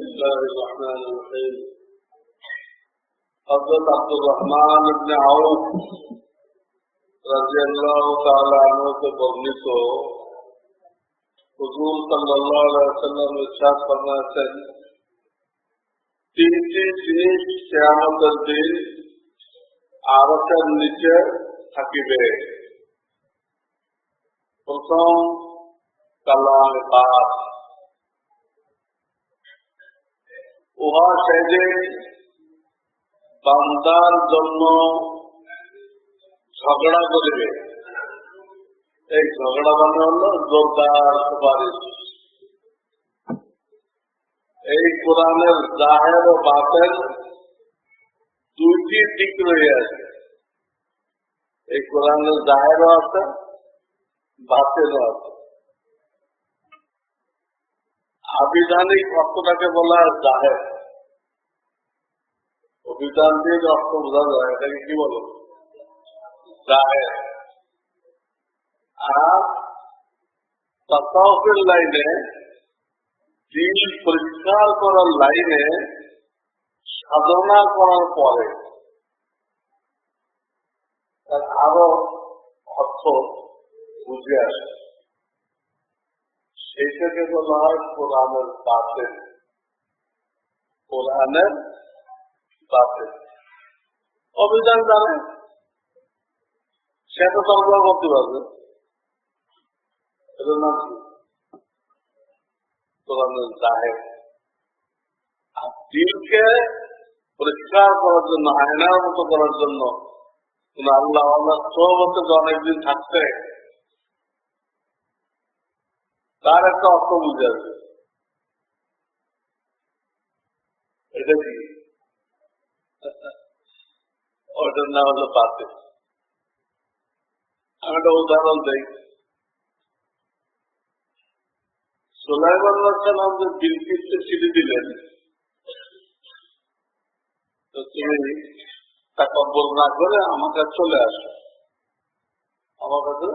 الله الرحمن الرحيم حضرت عبد الرحمن بن عوف رضي الله تعالى عنه से वर्णित हुजूर सल्लल्लाहु अलैहि वसल्लम इरशाद फरमाते हैं তিনটি জিনিস কিয়ামতের দিন আরশের নিচে থাকিবে। প্রথম কালামে পাক, উহা সেদিন বান্দার জন্য ঝগড়া করিবে। এই ঝগড়া মানে হল জোরদার সুপারিশ। এই কোরআনের জাহের ও বাতেন দুইটি দিক রয়েছে। এই কোরআনের জাহেরও আছে, বাতেনও আছে। আবিধানিক অর্থটাকে বলা হয় জাহের। অভিধানিক অর্থ বোঝা যায়, এটাকে কি বলো? জাহের। আর তাসাউফের লাইনে, দিল পরিষ্কার করার লাইনে সাধনা করার পরে তার আরো অর্থ বুঝে আসে, সেইটাকে বলা হয় কোরআনের বাতেন। কোরআনের বাতেন অভিধান জানে, সে তো তর্ক করতে পারবে। এটার নাম কি? কোরআনের জাহের। আর দিলকে পরিষ্কার করার জন্য, আয়নার মতো করার জন্য আল্লাহ সোহবতে অনেকদিন থাকতে তার একটা অর্থ বুঝে আসবে। এটা কি? ওটার নাম হলো বাতে। আমি একটা উদাহরণ দিই। সুলাইমান আলাইহিস সালাম যে বিলকিসকে চিঠি দিলেন, তো তুমি তাকব্বুর না করে আমার কাছে চলে আসো, আমার কাছে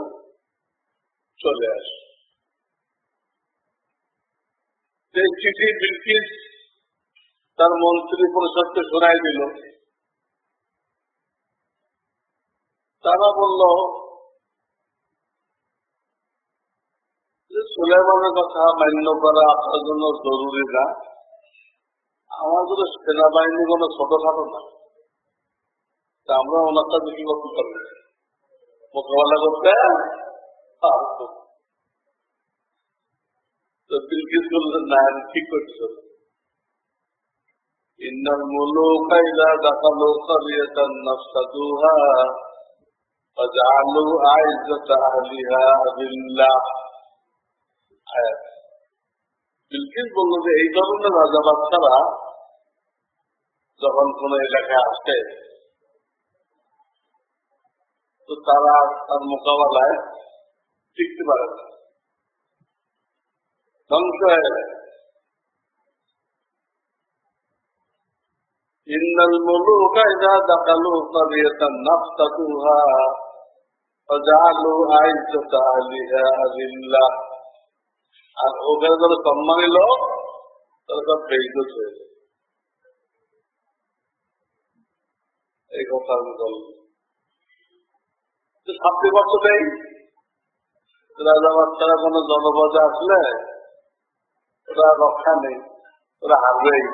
চলে আসো। এই চিঠি বিলকিস তার মন্ত্রী পরিষদকে শোনাই দিল। তারা বলল যে সুলাইমানের কথা মান্য করা আপনার জন্য জরুরি না, আমাদের সেনাবাহিনী কোনো ছোটখাটো না, আমরা ওনার সাথে কি করতে পারবো, মোকাবেলা করতে পারবো। তো বিলকিস বললেন না, আমি ঠিক করছি। ইন্নাল মুলুকা ইযা দাখালু ক্বারিয়াতান নাফসাদুহা ওয়া জাআলু আইজ্জাতা আহলিহা আযিল্লাহ। বিলকিস বলল যে এই ধরনের রাজা বাদশারা যখন কোন এলাকায় আসে, তো তারা তার মোকাবেলায় টিকতে পারে না, ধ্বংস হয়ে যায়। ইন্নাল মুলুকা ইযা দাখালু ক্বারিয়াতান নাফসাদুহা ওয়া জাআলু আইজ্জাতা আহলিহা আযিল্লাহ। আর ওখানে যারা সম্মানী লোক, তারা সব বেইজ্জত হয়ে যায়। এই কথা আমি বলব। শাস্তি কষ্ট নেই। রাজা বাচ্চারা কোনো জনপদে আসলে ওরা রক্ষা নেই, ওরা হারবেই,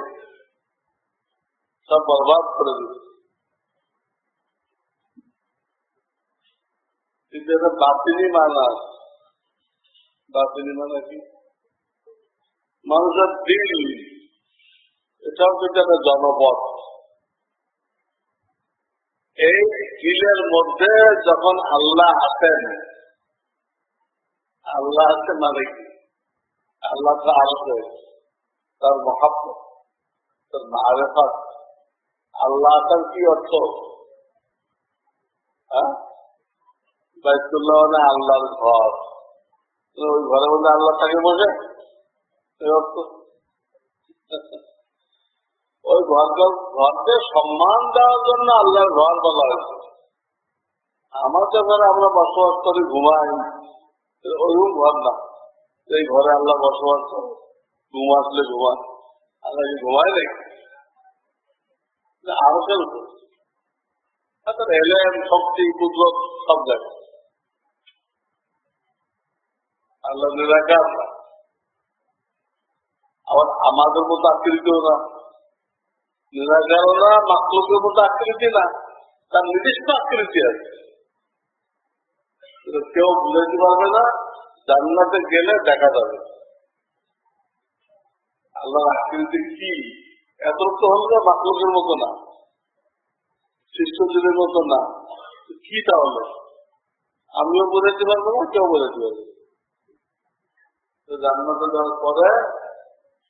সব বরবাদ করে দিবে। কিন্তু এটা বাতিনি মানা। বাতিনি মানে কি? মানুষের দিল, এটাও কিন্তু একটা জনপদ। এই দিলের মধ্যে যখন আল্লাহ আসেন, আল্লাহ আসে মানে কি? আল্লাহ তো আসে, তার মহাব্বত, তার মারেফাত। আল্লাহ আসার কি অর্থ? বাইতুল্লাহ মানে আল্লাহর ঘর, ওই ঘরের মধ্যে আল্লাহ থাকে বসে, এই অর্থ। ওই ঘরকে সম্মান দেওয়ার জন্য আল্লাহর ঘর বলা হয়েছে। আমাদের ঘরে আমরা বসবাস করি, ঘুমাই, ওইরকম ঘর না। এই ঘরে আল্লাহ বসবাস করে, ঘুম আসলে ঘুমান, আল্লাহ কি ঘুমায় নাকি? আরো কেন এলেন শক্তি কুদরত সব জায়গায় আল্লাহ নিরাকার না। আবার আমাদের মতো আকৃতিও না, নিরাকারও না, মাকলুকের মতো আকৃতি না, তার নির্দিষ্ট আকৃতি আছে, কেউ বুঝাইতে পারবে না। জান্নাতে গেলে দেখা যাবে আল্লাহর আকৃতি কি। এত তো হলে মাকলুকের মতো না, সৃষ্টজীবের মতো না, কি তাহলে আমিও বোঝাইতে পারবো না, কেউ বোঝাইতে পারবে। তো জান্নাতে যাওয়ার পরে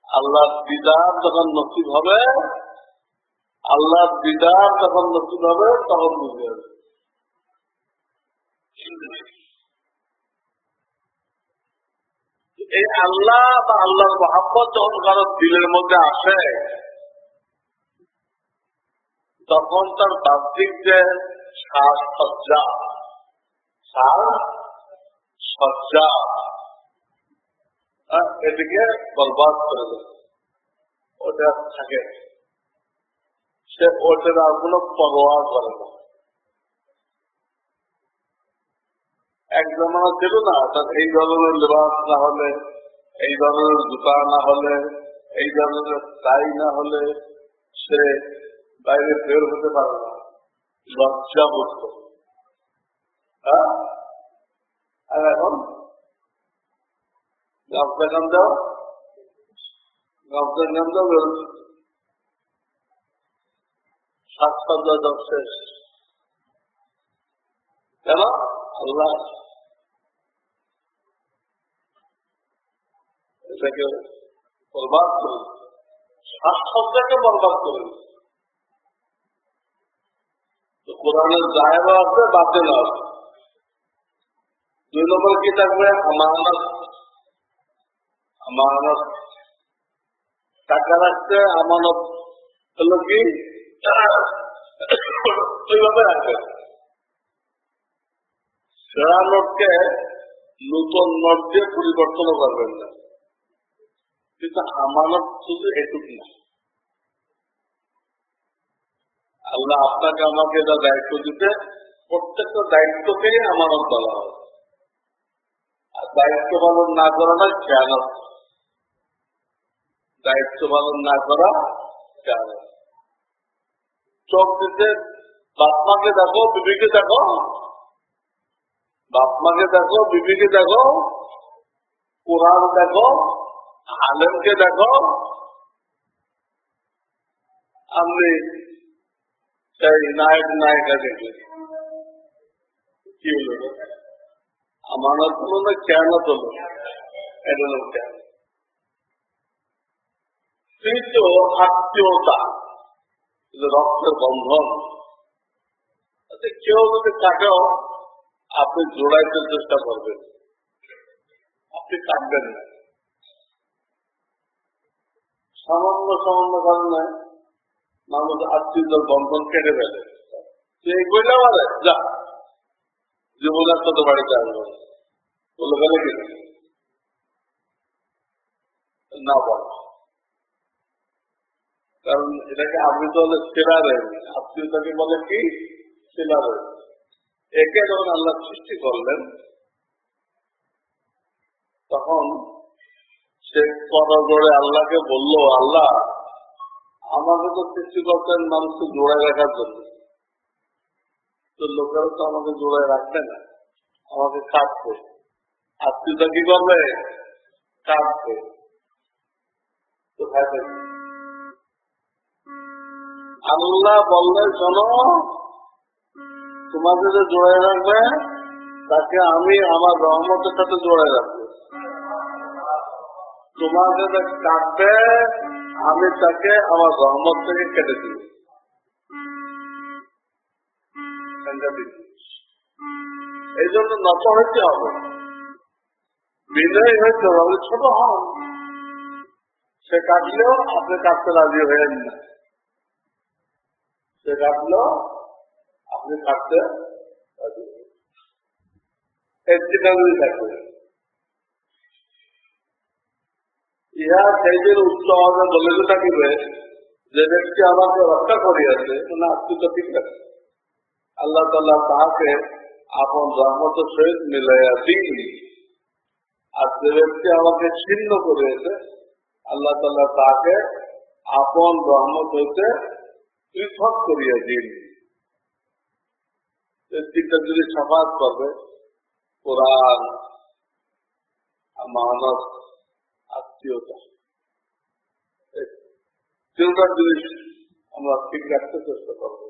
আল্লাহর দিদার যখন নসিব হবে, আল্লাহর দিদার যখন নসিব হবে তখন বুঝতে হবে। এই আল্লাহ বা আল্লাহর মহাব্বত যখন কারো দিলের মধ্যে আসে, তখন তার বাহ্যিক যে সাজসজ্জা, সাজসজ্জা এদিকে বরবাদ করে দেয়, ওটা থাকে, সে ওটার আর কোনো পরোয়া করে না। এক জমানা ছিল না, তার এই ধরনের লেবাস না হলে, এই ধরনের জুতা না হলে, এই ধরনের টাই না হলে সে বাইরে বের হতে পারে না, লজ্জা বোধ করে। আর এখন গামছা গাম দাও, গামছা গাম দাও, বেরোচ্ছে সাজসজ্জা সব শেষ। কেন? আল্লাহ এটাকে বরবাদ করে, সাজসজ্জাকে বরবাদ করে। তো কোরআনের জাহেরও আছে, বাতিলও আছে। 2 নম্বর কি থাকবে? আমানত। আমানত টাকা রাখতে আমানত হলো কি ওইভাবে রাখবে। সেরা নোটকে নতুন নোট দিয়ে পরিবর্তনও করবেন না, কিন্তু আমানত শুধু এটুকু না। আল্লাহ আপনাকে আমাকে যা দায়িত্ব দিতে, প্রত্যেকটা দায়িত্বকেই আমানত বলা হয়। আর দায়িত্ব পালন না করাটা খেয়ানত, দায়িত্ব পালন না করা খেয়ানত। চোখ দিতে বাপ মাকে দেখো, বিবিকে দেখো, বাপ মাকে দেখো, বিবিকে দেখো, কোরআন দেখো, আলেমকে দেখো, আমি সেই নায়ক নায়িকা দেখি, কি হলো? আমানত হলো না খেয়ানত হলো? এটা হলো খেয়ানত। তৃতীয় আত্মীয়তা, রক্তের বন্ধন। কেউ যদি তাকেও আপনি জোড়াইতে চেষ্টা করবেন, আপনি কাটবেন না। সামান্য সামান্য কারণে মানুষ আত্মীয়তার বন্ধন কেটে ফেলে, এই বইটা বলে যা জীবনের কত বাড়িতে আসবে বলে ফেলে কিনা না বল, কারণ এটাকে আপনি তো হলে সেরা রয়েছে, আত্মীয়তাকে বলে কি সেরা রয়েছে। একে যখন আল্লাহ সৃষ্টি করলেন, তখন সে করজোড়ে আল্লাহকে বলল, আল্লাহ আমাকে তো সৃষ্টি করতেন মানুষকে জোড়ায় রাখার জন্য, তো লোকেরা তো আমাকে জোড়ায় রাখবে না, আমাকে কাটবে। আত্মীয়তা কি করবে? কাটবে। তো আল্লাহ বললেন, শোনো, তোমাকে যে জোড়ায় রাখবে তাকে আমি আমার রহমতের সাথে জোড়ায় রাখবো। তোমাকে যে কাটবে আমি তাকে আমার রহমত থেকে কেটে দিব। এই জন্য নত হইতে হবে, বিনয় হইতে হবে, ছোট হন। সে কাটলেও আপনি কাটতে রাজি হয়েন না, সে কাটলেও আপনি কাটতে রাজি হবেন। থাকবে ইহা সেই দিন উচ্চ আওয়াজে বলে থাকিবে যে ব্যক্তি আমাকে রক্ষা করিয়াছে, মানে আপনি তো ঠিক আছে, আল্লাহ তাআলা তাহাকে আপন রহমতের সহিত মিলাইয়া দিন। আর যে ব্যক্তি আমাকে ছিন্ন করিয়াছে, আল্লাহ তাআলা তাকে আপন রহমত হইতে পৃথক করিয়া দিন। এই তিনটা যদি সাফাত করবে, কোরআন, আমানত, আত্মীয়তা, এই তিনটা জিনিস আমরা ঠিক রাখতে চেষ্টা করবো।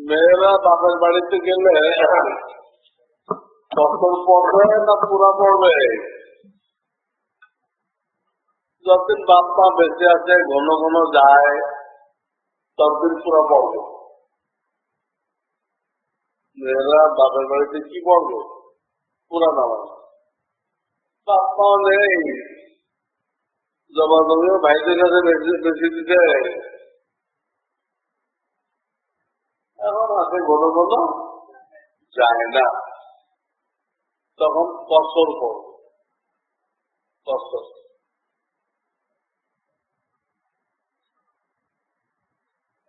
মেয়েরা বাপের বাড়িতে গেলে তখন পড়বে না পুরা পড়বে? যতদিন বাপ মা বেঁচে আছে, ঘন ঘন যায়, ততদিন পুরা পড়বে। মেয়েরা বাপের বাড়িতে কি পড়বে? পুরা নামাজ। বাপ মাও নেই, জমা জমিও ভাইদের কাছে বেশি দিতে, এখন আছে ঘন ঘন যায় না, তখন কসর পড়বে। কসর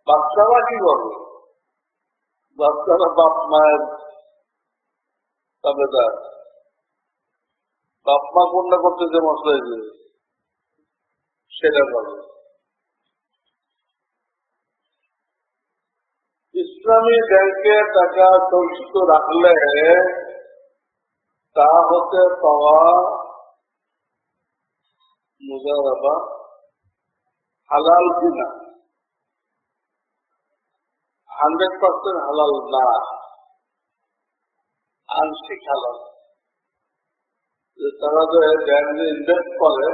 বাচ্চারা কি করবে? বাচ্চারা বাপ মায়ের তাবেদার, বাপ মা কোনটা করতে যে মশলা সেটা করবে। ইসলামী ব্যাংকে টাকা সঞ্চিত রাখলে তা হতে পাওয়া মুজারাবা হালাল কিনা? 100% হালাল না, আংশিক হালাল। তারা যে ব্যাংকে ইনভেস্ট করে,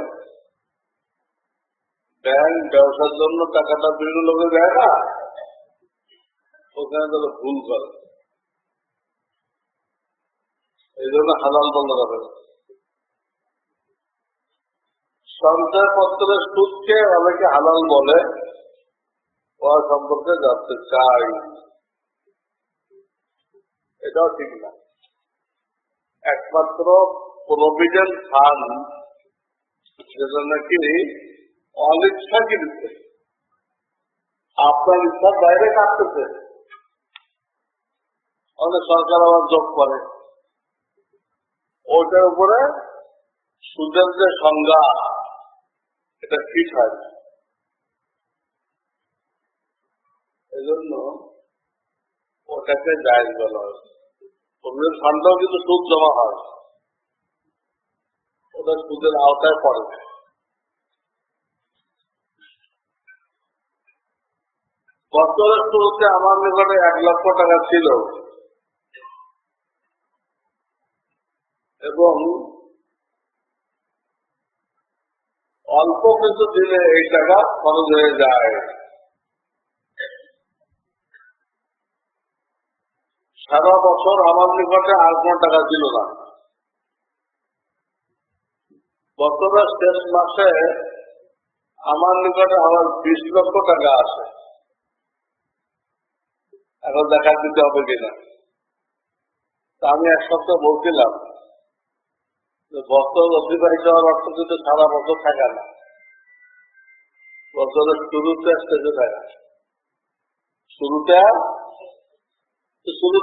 ব্যাংক ব্যবসার জন্য টাকাটা বিভিন্ন লোকে দেয় না, ওখানে তারা ভুল করে, এই জন্য হালাল বন্ধ করে। সঞ্চয়পত্রের সুদকে অনেকে হালাল বলে, ওর সম্পর্কে জানতে চাই। এটাও ঠিক না। একমাত্র প্রভিডেন্ট ফান্ড, যেটা নাকি অনিচ্ছাকৃত, আপনার ইচ্ছার বাইরে কাটতেছে, অনেক সরকার আবার যোগ করে, ওটার উপরে সুদের যে সংজ্ঞা, এটা ঠিক হয় না। এই জন্য ওটাকে জায়েজ বলা হয়। প্রভিডেন্ট ফান্ডটাও কিন্তু সুদ জমা হয়, ওটা সুদের আওতায় পড়ে। বছরের শুরুতে আমার নিকটে 1 লক্ষ টাকা ছিল এবং অল্প কিছু দিলে এই টাকা খরচ হয়ে যায়। সারা বছর আমার নিকটে আর কোনো টাকা ছিল না। বছরের শেষ মাসে আমার নিকটে আবার 20 লক্ষ টাকা আসে। এখন দেখা দিতে হবে কিনা। আমি এক সপ্তাহ বলছিলাম যে বছর অতিবাহিত হওয়ার অর্থ কিন্তু সারা বছর থাকা না, বছরের শুরুতে স্টেজে থাকা। শুরুতে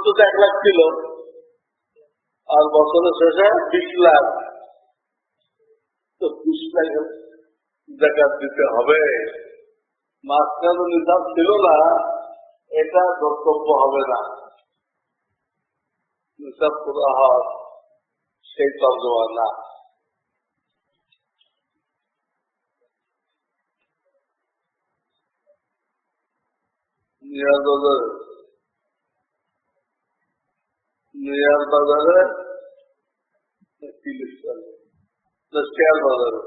তো 1 লাখ ছিল, আর বছরের শেষে 20 লাখ। তো 20 লাখ জাকাত দিতে হবে, মাঝখানে নিজাম ছিল না, এটা কর্তব্য হবে না। নিজাম পুরা হয় সেই তর্জমা না। নিয়ার বাজারে শেয়ার বাজারে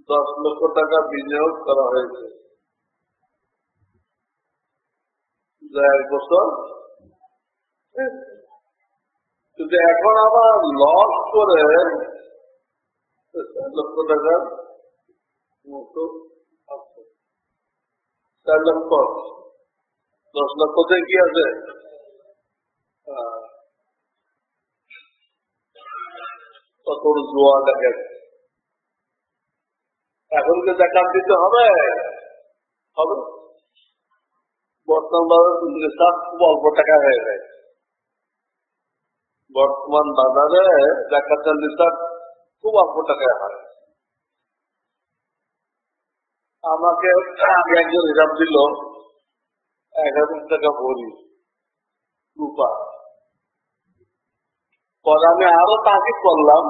10 লক্ষ টাকা বিনিয়োগ করা হয়েছে, 1 বছর। কিন্তু এখন আবার লস করে 4 লক্ষ টাকার মতো 4 লক্ষ 10 লক্ষতে কি আছে? কত জোয়া দেখেন। এখন কি জাকাত দিতে হবে? হবে। বর্তমান বাজারে খুব অল্প টাকা হয়ে যায়। বর্তমান বাজারে জাকাতের নিসাব খুব অল্প টাকায় হয়। আমাকে আগে একজন হিসাব দিল 1000 টাকা ভরি রূপা। পরে আমি আরো তাকিদ করলাম,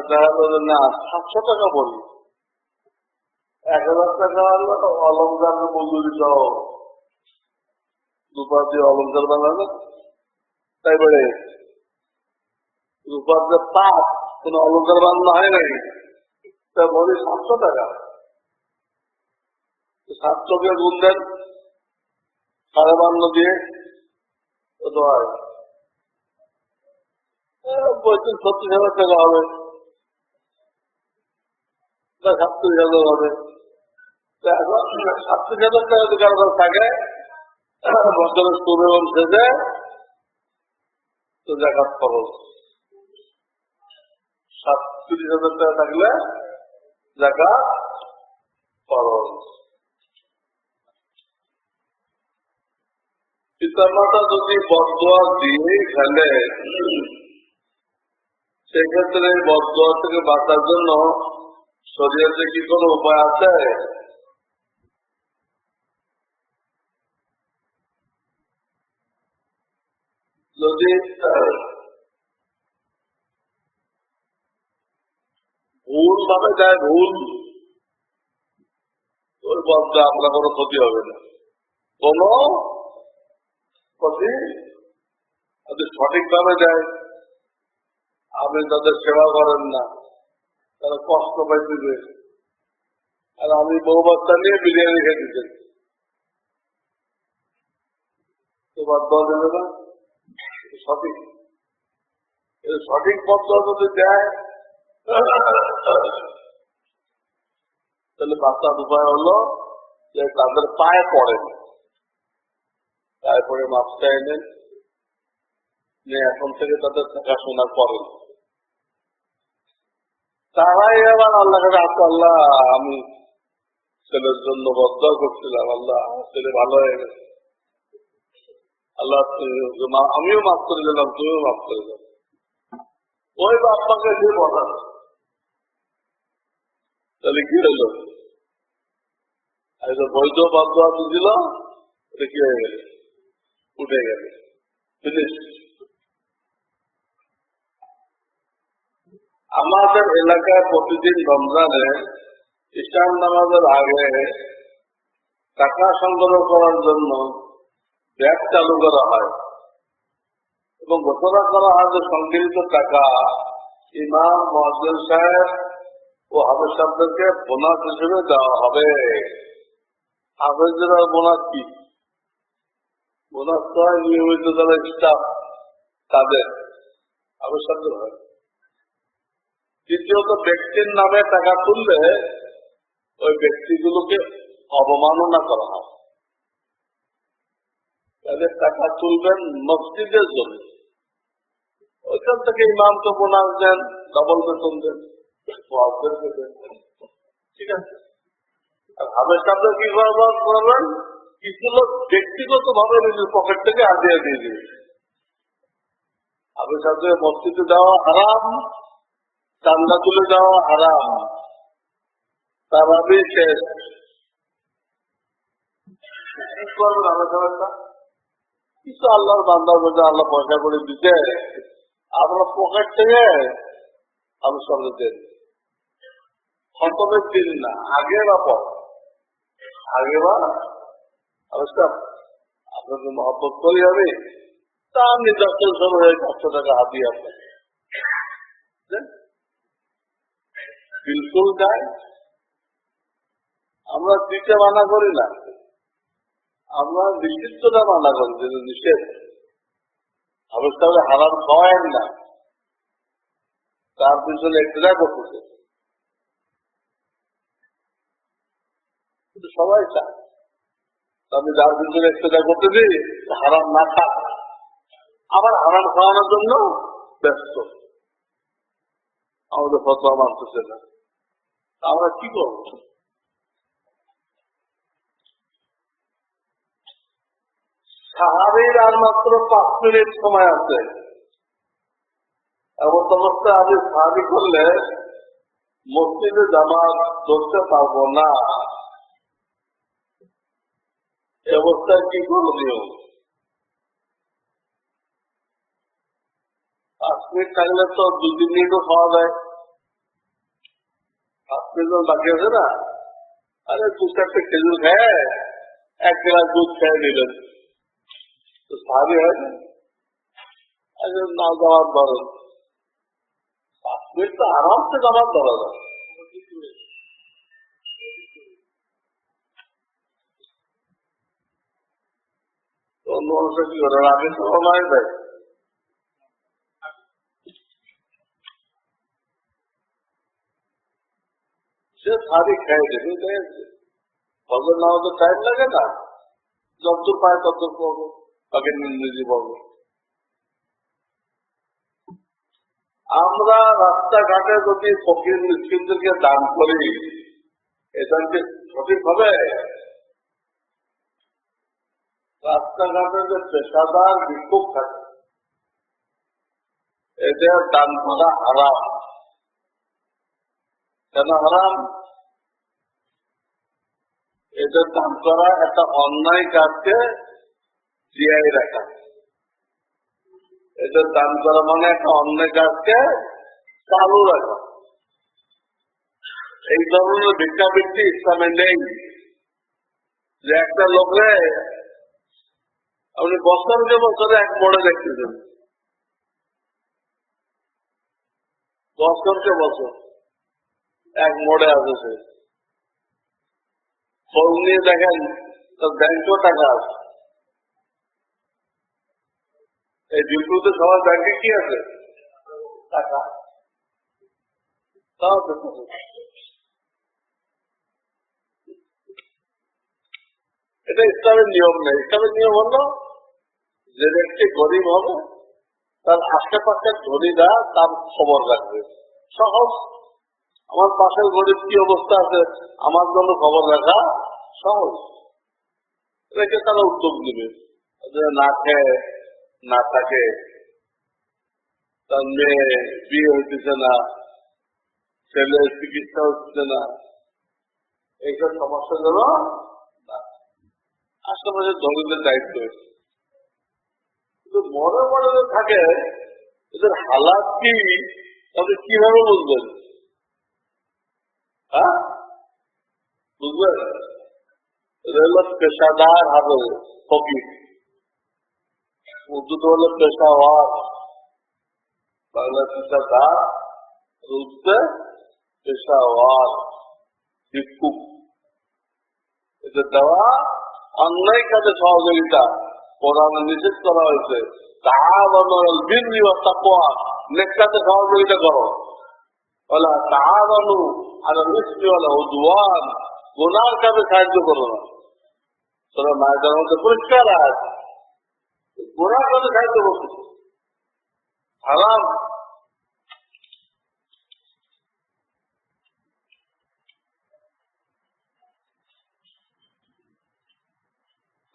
দেখা গেল না 700 টাকা ভরি। 1000 টাকা হলো অলঙ্কার মজুরি সহ রূপা দিয়ে অলঙ্কার বানানো, তাই বলে রূপার যে পাপ কোন অলঙ্কার বানানো হয় নাই, তা ভরি 700 টাকা। 700 কে গুণ দেন 52 দিয়ে, কত হয়? 35,000 টাকা হবে, 37,000 হবে। এখন 37,000 টাকা যদি কারো থাকে বছরের শুরু এবং শেষে, তো জাকাত খরচ 37,000 টাকা থাকলে জাকাত খরচ। পিতামাতা যদি বদদোয়া দিয়ে ফেলে, সেক্ষেত্রে বদদোয়া থেকে বাঁচার জন্য শরীয়তে কি কোনো উপায় আছে? যদি ভুল ভাবে যায়, ভুল, ওই বদদোয়া আপনার কোনো ক্ষতি হবে না, কোনো ক্ষতি। যদি সঠিকভাবে যায়, আপনি তাদের সেবা করেন না, তারা কষ্ট পাই দিবে, আর আমি বউ বাচ্চা নিয়ে বিরিয়ানি খেয়ে দিতেন, তো বদদোয়া দেবে না? সঠিক, সঠিক বদদোয়া যদি দেয় তাহলে বাচ্চার উপায় হলো যে তাদের পায়ে পড়েন, পায়ে পড়ে মাপ চাইলেন, এখন থেকে তাদের দেখাশোনা করেন। তারাই আবার আল্লাহ কাছে আসতো, আল্লাহ আমি ছেলের জন্য বদদোয়া করছিলাম, আল্লাহ ছেলে ভালো হয়ে গেছে, আল্লাহ আমিও মাফ করে দিলাম, তুমিও মাফ করে দিলাম। ওই বাপ্পাকে যে বলা, তাহলে কি হলো? বৈধ বদদোয়া দিল, এটা কি হয়ে গেল? উঠে গেল, ফিনিশ। আমাদের এলাকায় প্রতিদিন রমজানে ইশার নামাজের আগে টাকা সংগ্রহ করার জন্য ব্যাগ চালু করা হয় এবং ঘোষণা করা হয় যে সংগৃহীত টাকা ইমাম, মুয়াজ্জিন সাহেব ও হাফেজ সাহেবদেরকে বোনাস হিসেবে দেওয়া হবে। হাফেজরা বোনাস কি? বোনাস তো হয় নিয়মিত যারা স্টাফ তাদের, হাফেজ সাহেবদের হয়। দ্বিতীয়ত, ব্যক্তির নামে টাকা তুললে ওই ব্যক্তিগুলোকে অবমাননা করা হয়। তাদের টাকা তুলবেন মসজিদের জন্য, ওইখান থেকে ইমামকে বোনাস দেন, ডবল বেতন দেন, ঠিক আছে। আর হাফেজ সাহেবদের কি করবেন? কিছু লোক ব্যক্তিগত ভাবে নিজের পকেট থেকে আদিয়া দিয়ে দিবে। হাফেজ সাহেবদের মসজিদে দেওয়া হারাম, চান্দা তুলে দেওয়া হারাম, তার আগেই শেষ। কি করবেন হাফেজ সাহেবটা? কিছু আল্লাহর বান্দার মধ্যে আল্লাহ পয়সা করে দিতে, আপনার পকেট থেকে হাফেজ সাহেবদের দেন। খতমের দিন না, আগে বা পর, আগে বা অবস্থা আপনাকে মহব্বত করি আমি, তা আমি 10 টাকা হাতিয়ে আপনাকে বিলকুল দেয়। আমরা দিতে মানা করি না, আমরা নিষিদ্ধটা মানা করি, যেটা নিষেধ। অবস্থাকে হারাম খাওয়ায়েন না, তার পিছনে একটা করতেছে, কিন্তু সবাই চায় আমি যার পিছনে একটা করতেছি হারাম না খাক, আবার হারাম খাওয়ানোর জন্য ব্যস্ত, আমাদের ফতোয়া মানতেছে না। আমরা কি করব? সাহাবীর আর মাত্র 5 মিনিট সময় আছে, এমন অবস্থায় আমি সাহাবী করলে মসজিদে জামাত ধরতে পারবো না, এই অবস্থায় কি করণীয়? 5 মিনিট থাকলে তো 2-3 মিনিটও খাওয়া যায়, 5 মিনিট বাকি আছে না, আরে 2-4টে খেজুর খেয়ে 1 গ্লাস দুধ খেয়ে নিলেন তো সাহাবী হয় না? না যাওয়ার ধরেন 5 মিনিট তো আরামসে জামাত ধরা যায়। অন্য মানুষের কি করে আগে তো নয় দেয়, সে সাহাবী খেয়ে দেবে, ফজর নামাজে টাইম লাগে না, যত পায় তত পাবো, আগে নিজে পাবো। আমরা রাস্তাঘাটে যদি ফকির মিসকিনদেরকে দান করি, এটা কি সঠিক হবে? রাস্তাঘাটে যে পেশাদার বিক্ষোভ থাকে, এদের দান করা হারাম। কেন হারাম? এদের দান করা একটা অন্যায় কাজকে জিয়াই রাখা, এদের দান করা মানে একটা অন্যায় কাজকে চালু রাখা। এই ধরনের ভিক্ষাবৃত্তি ইসলামে নেই, যে একটা লোকরে আপনি বছরকে বছরে এক মোড়ে দেখতেছেন, বছরকে বছর এক মোড়ে আছে, সে খোঁজ নিয়ে দেখেন তার ব্যাংকেও টাকা আছে। এই ডিউটিতে সবার ব্যাংকে কি আছে? টাকা। তাও এটা ইসলামের নিয়ম নেই। ইসলামের নিয়ম হলো যে ব্যক্তি গরিব হবে তার আশেপাশের ধনীরা তার খবর রাখবে, সহজ। আমার পাশের গরিব কি অবস্থা আছে আমার জন্য খবর রাখা সহজ, রেখে তারা উদ্যোগ নেবে। না খেয়ে না থাকে, তার মেয়ে বিয়ে হইতেছে না, ছেলের চিকিৎসা হচ্ছে না, এইসব সমস্যা যেন আশেপাশে ধনীদের দায়িত্ব। কিন্তু মনে মনে যে থাকে এদের হালাত কি, তাদের কিভাবে বুঝবেন? হ্যাঁ, বুঝবেন? রেল পেশাদার হবে ফকির, উর্দুতে হলো পেশাওয়ার, বাংলা পেশাদার, উর্দুতে পেশাওয়ার, ভিক্ষুক। এদের দেওয়া অন্যায় কাজে সহযোগিতা কোরআনে নিষেধ করা হয়েছে। তাআওয়ানুল বিররি ওয়াত তাকওয়া, নেক কাজে সহযোগিতা করো। ওয়ালা তাআওয়ানু আলাল ইসমি ওয়াল উদওয়ান, গুনার কাজে সাহায্য করো না। সূরা মায়েদার মধ্যে পরিষ্কার আছে, গুনার কাজে সাহায্য করছে হারাম।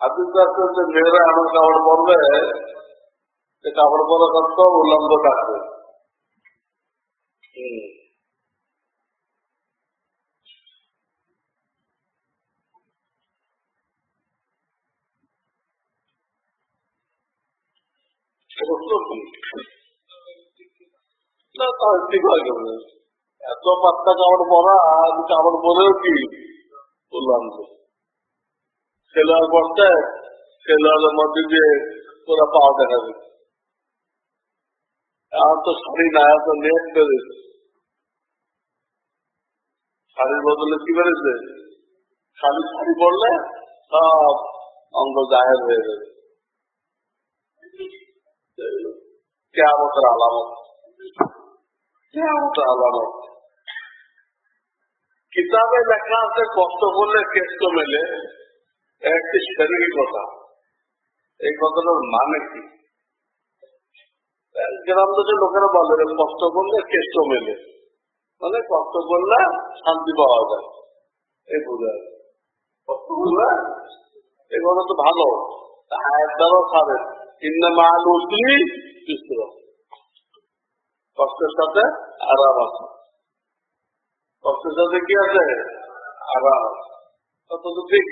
হাদিস আছে যে মেয়েরা এমন কাপড় পরবে, যে কাপড় পরা করতো উল্লঙ্গ থাকবে। না তার ঠিক হয় কেমন? এত পাত্তা কাপড় পরা, কাপড় পরেও কি উল্লঙ্গ? সেলোয়ার পরতে সেলোয়ারের মধ্যে দিয়ে পুরা পাওয়া দেখা যায়। এখন তো শাড়ি না, তো নেট বেড়েছে, শাড়ির বদলে কি বেড়েছে? খালি শাড়ি পরলে সব অঙ্গ জাহের হয়ে যাবে, কিয়ামতের আলামত, কিয়ামতের আলামত। কিতাবে লেখা আছে কষ্ট করলে কেষ্ট মেলে, একটি শারীরিক কথা, এই কথাটার মানে কি? গ্রাম দেশের লোকেরা বলে কষ্ট করলে কেষ্ট মেলে, মানে কষ্ট করলে শান্তি পাওয়া যায়, এই বোঝায়। কষ্ট করলে এই কথা তো ভালো, আয়ের দ্বারাও খাবেন কিনা মাল উঠলি কষ্টের সাথে আরাম আছে, কষ্টের সাথে কি আছে? আরাম। কত তো ঠিক,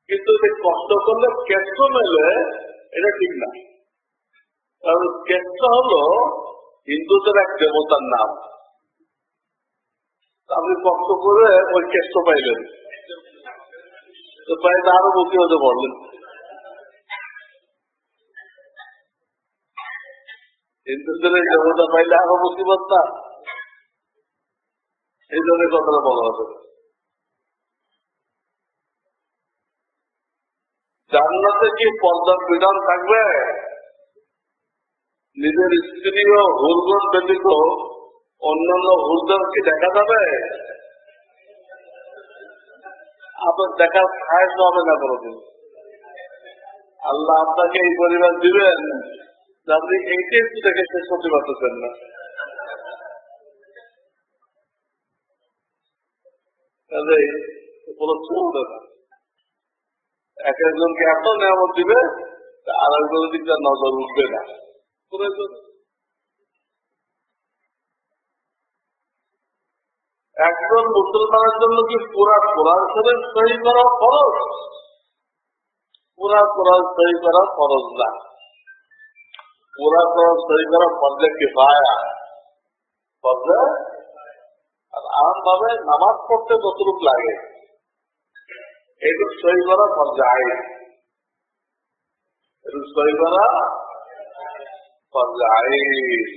কিন্তু কষ্ট করলে কেষ্ট মেলে এটা ঠিক না। কারণ কেষ্ট হলো হিন্দুদের এক দেবতার নাম। আপনি কষ্ট করে ওই কেষ্ট পাইলেন, তো পাইলে আরো বেশি হতে পারলেন। হিন্দুদের এই দেবতা পাইলে আরো মুসিবত না, এই জন্য কথাটা বলা হবে। জান্নাতে কি পর্দার বিধান থাকবে? নিজের স্ত্রী ও হুরগণ ব্যতীত অন্যান্য হুরদের কি দেখা যাবে? আপনার দেখার সাহায্য হবে না কোনোদিন। আল্লাহ আপনাকে এই পরিবার দিবেন, আপনি এইটাই একটু দেখে শেষ করতে পারতেছেন না। কোনো চলবে না। এক একজনকে এত নিয়ামত দিবে, আর একজনের দিকটা নজর উঠবে না। একজন মুসলমানের জন্য কি পুরা কোরআন শরীফ সহি করা ফরজ? পুরা কোরআন সহি করা ফরজ না, পুরা কোরআন সহি করা ফরজে কিফায়া, ফরজে। আর আম ভাবে নামাজ পড়তে যতটুকু লাগে এটুক সহি করা ফরজে আইন, এটুক সহি করা ফরজে আইন।